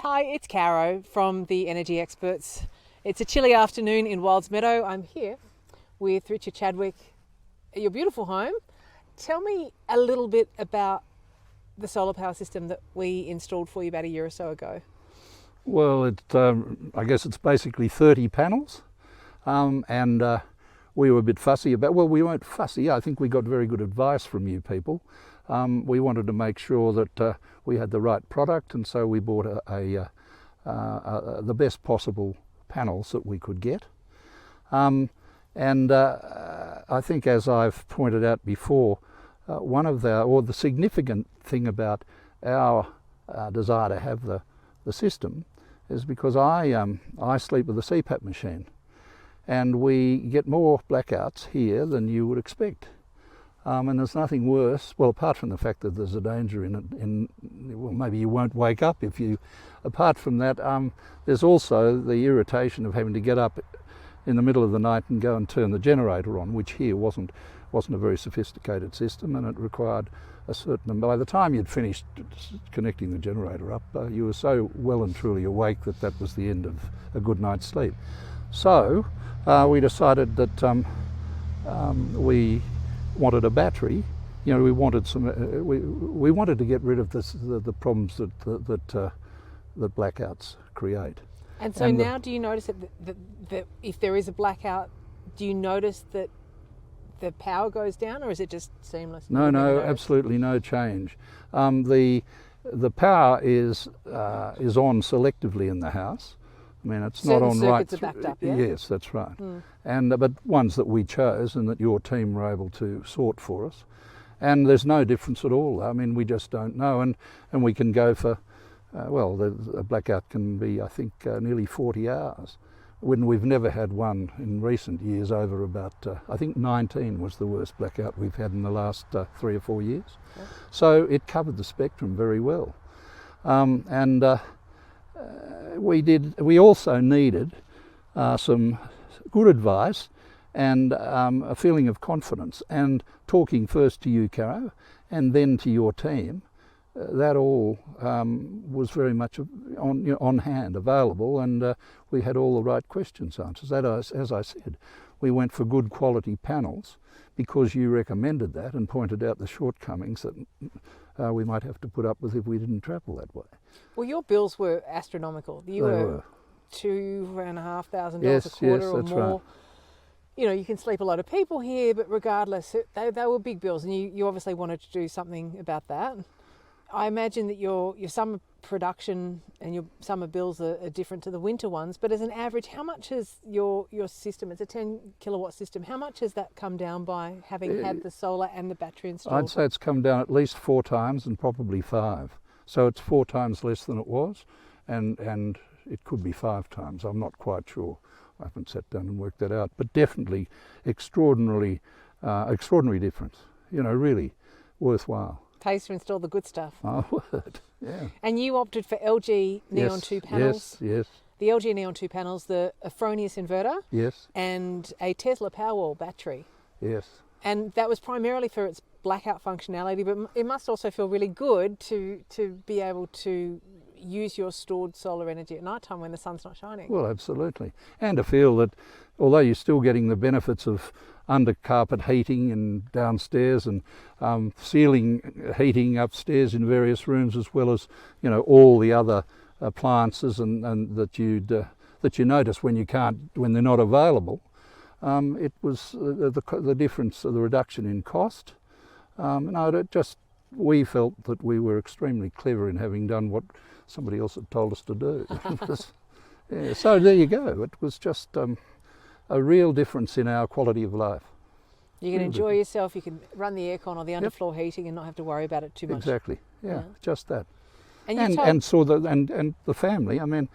Hi, it's Caro from the Energy Experts. It's a chilly afternoon in Wildes Meadow. I'm here with Richard Chadwick at your beautiful home. Tell me a little bit about the solar power system that we installed for you about a year or so ago. Well, I guess it's basically 30 panels, and we were a bit fussy about, well, we weren't fussy, I think we got very good advice from you people. We wanted to make sure that we had the right product, and so we bought the best possible panels that we could get. I think, as I've pointed out before, the significant thing about our desire to have the system is because I sleep with a CPAP machine, and we get more blackouts here than you would expect. And there's nothing worse, well, apart from the fact that there's a danger in it, well, maybe you won't wake up if you, apart from that, there's also the irritation of having to get up in the middle of the night and go and turn the generator on, which here wasn't a very sophisticated system, and it required a certain, by the time you'd finished connecting the generator up, you were so well and truly awake that that was the end of a good night's sleep. So we decided that we wanted a battery. You know, we wanted some. We wanted to get rid of the problems that blackouts create. And so now, do you notice that if there is a blackout, do you notice that the power goes down, or is it just seamless? No, absolutely no change. The power is on selectively in the house. I mean, it's not on right. Certain circuits are backed up, yeah? Yes, that's right. But ones that we chose and that your team were able to sort for us. And there's no difference at all. I mean, we just don't know. And we can go for, a blackout can be, I think, nearly 40 hours. When we've never had one in recent years over about, I think 19 was the worst blackout we've had in the last 3 or 4 years. Okay. So it covered the spectrum very well. We also needed some good advice and a feeling of confidence, and talking first to you, Caro, and then to your team. That all was very much on hand, available, and we had all the right questions answered. As I said, we went for good quality panels because you recommended that and pointed out the shortcomings that we might have to put up with if we didn't travel that way. Well, your bills were astronomical. You were $2,500 a quarter or more. Right. You know, you can sleep a lot of people here, but regardless, they were big bills, and you obviously wanted to do something about that. I imagine that your summer production and your summer bills are different to the winter ones, but as an average, how much has your system, it's a 10 kilowatt system, how much has that come down by having had the solar and the battery installed? I'd say it's come down at least 4 times and probably 5. So it's 4 times less than it was, and it could be 5 times, I'm not quite sure. I haven't sat down and worked that out, but definitely extraordinary difference, you know, really worthwhile. Pays to install the good stuff. Oh, word, yeah. And you opted for LG Neon 2 panels. Yes. The LG Neon 2 panels, a Fronius Inverter. Yes. And a Tesla Powerwall Battery. Yes. And that was primarily for its blackout functionality, but it must also feel really good to be able to use your stored solar energy at night time when the sun's not shining. Well, absolutely. And to feel that although you're still getting the benefits of under carpet heating and downstairs and ceiling heating upstairs in various rooms, as well as, you know, all the other appliances and that you notice when they're not available, it was the difference, the reduction in cost. We felt that we were extremely clever in having done what somebody else had told us to do. Yeah, so there you go. It was just a real difference in our quality of life. You can enjoy yourself, you can run the aircon or the underfloor heating and not have to worry about it too much. Exactly, yeah. Just that. And the family, I mean,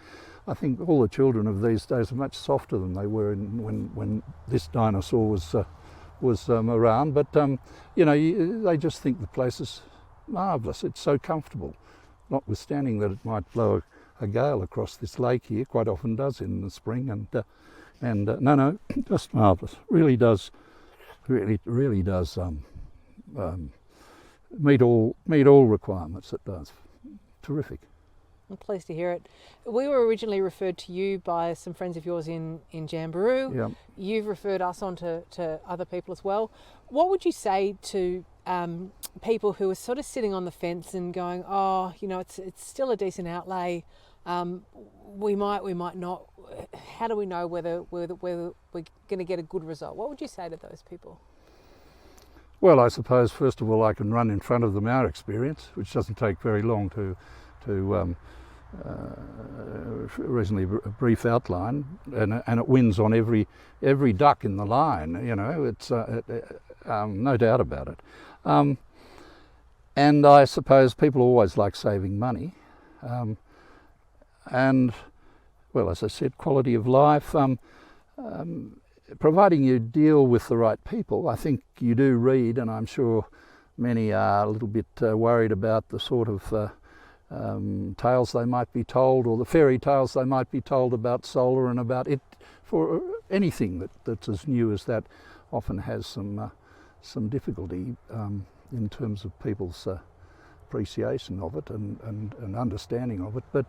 I think all the children of these days are much softer than they were when this dinosaur was around, but they just think the place is marvellous. It's so comfortable, notwithstanding that it might blow a gale across this lake here, quite often does in the spring, and just marvellous. Really does meet all requirements. It does. Terrific. I'm pleased to hear it. We were originally referred to you by some friends of yours in Jamboree. Yep. You've referred us on to other people as well. What would you say to people who are sort of sitting on the fence and going, oh, you know, it's still a decent outlay. We might not. How do we know whether we're going to get a good result? What would you say to those people? Well, I suppose first of all I can run in front of them our experience, which doesn't take very long to reasonably brief outline, and it wins on every duck in the line. You know, it's no doubt about it. And I suppose people always like saving money, and well, as I said, quality of life. Providing you deal with the right people. I think you do read, and I'm sure many are a little bit worried about the sort of tales they might be told, or the fairy tales they might be told about solar and about it. For anything that's as new as that often has some difficulty in terms of people's appreciation of it and understanding of it. But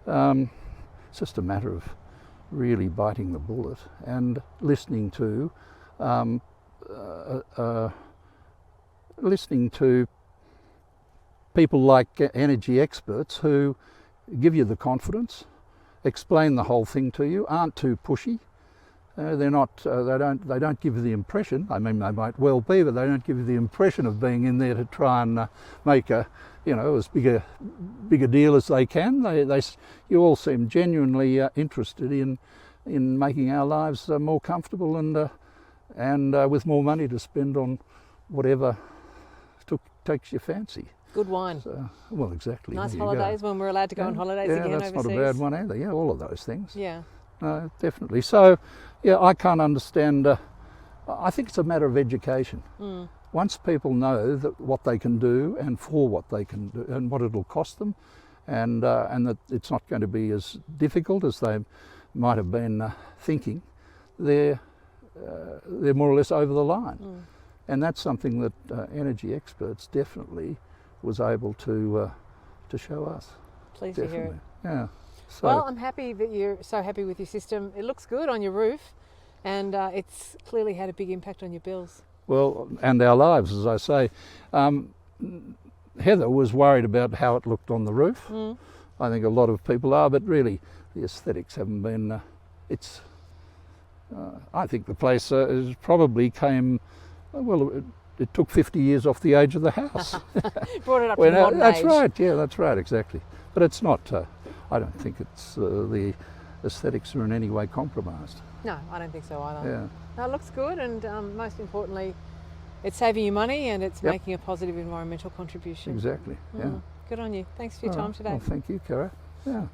it's just a matter of really biting the bullet and listening to people like energy experts who give you the confidence, explain the whole thing to you, aren't too pushy. They're not. They don't give you the impression. I mean, they might well be, but they don't give you the impression of being in there to try and make a, you know, as big a deal as they can. You all seem genuinely interested in making our lives more comfortable and with more money to spend on whatever takes your fancy. Good wine. So, well, exactly. Nice holidays when we're allowed to go on holidays again overseas. Yeah, that's not a bad one either. Yeah, all of those things. Yeah. No, definitely. So, yeah, I can't understand. I think it's a matter of education. Once people know that what they can do and for what they can do and what it'll cost them, and that it's not going to be as difficult as they might have been thinking, they're more or less over the line. And that's something that energy experts definitely was able to show us. Pleased to hear it. Yeah. So, well, I'm happy that you're so happy with your system. It looks good on your roof, and it's clearly had a big impact on your bills. Well, and our lives, as I say. Heather was worried about how it looked on the roof. I think a lot of people are, but really the aesthetics haven't been. I think the place probably came. Well, it took 50 years off the age of the house. Brought it up to modern That's age. right. Yeah, that's right. Exactly. But it's not. I don't think it's the aesthetics are in any way compromised. No, I don't think so either. Yeah. No, it looks good, and most importantly, it's saving you money and it's making a positive environmental contribution. Exactly. Yeah. Good on you. Thanks for your time today. Well, thank you, Caro. Yeah.